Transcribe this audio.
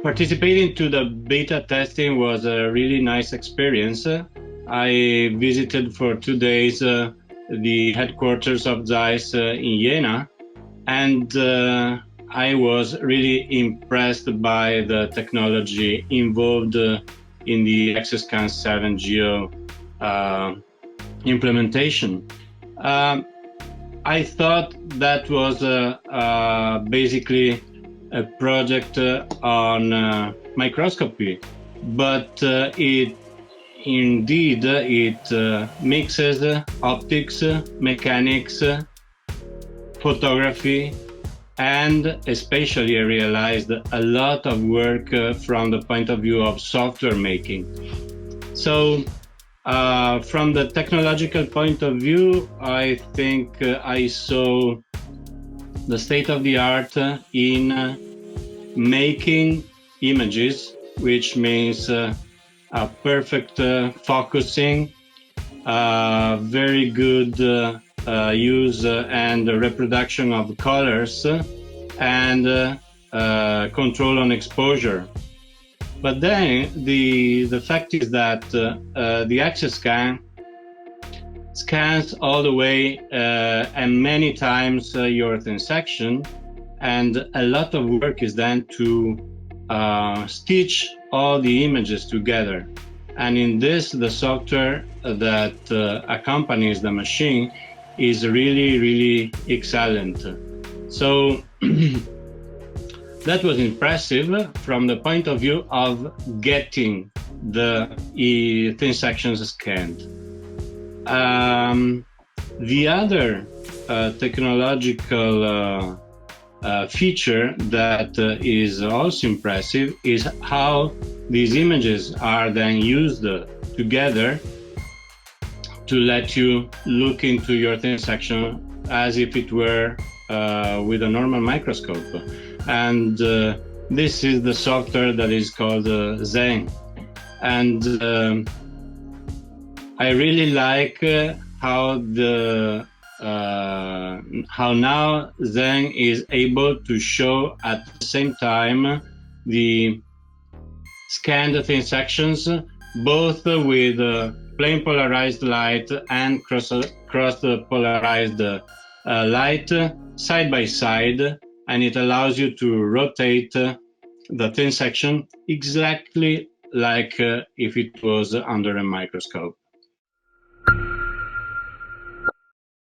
Participating to the beta testing was a really nice experience. I visited for 2 days the headquarters of ZEISS in Jena, and I was really impressed by the technology involved in the Axioscan 7 Geo implementation. I thought that was basically a project on microscopy, but it mixes optics, mechanics, photography, and especially I realized a lot of work from the point of view of software making. So from the technological point of view, I think I saw the state of the art in making images, which means a perfect focusing, very good use and reproduction of colors, and control on exposure. But then the fact is that the Axioscan scans all the way and many times your thin section, and a lot of work is done to stitch all the images together. And in this, the software that accompanies the machine is really excellent. So that was impressive from the point of view of getting the thin sections scanned. The other technological feature that is also impressive is how these images are then used together to let you look into your thin section as if it were with a normal microscope. And this is the software that is called ZEISS. And I really like how now ZEISS is able to show at the same time the scanned thin sections, both with plane polarized light and cross polarized light side by side, and it allows you to rotate the thin section exactly like if it was under a microscope.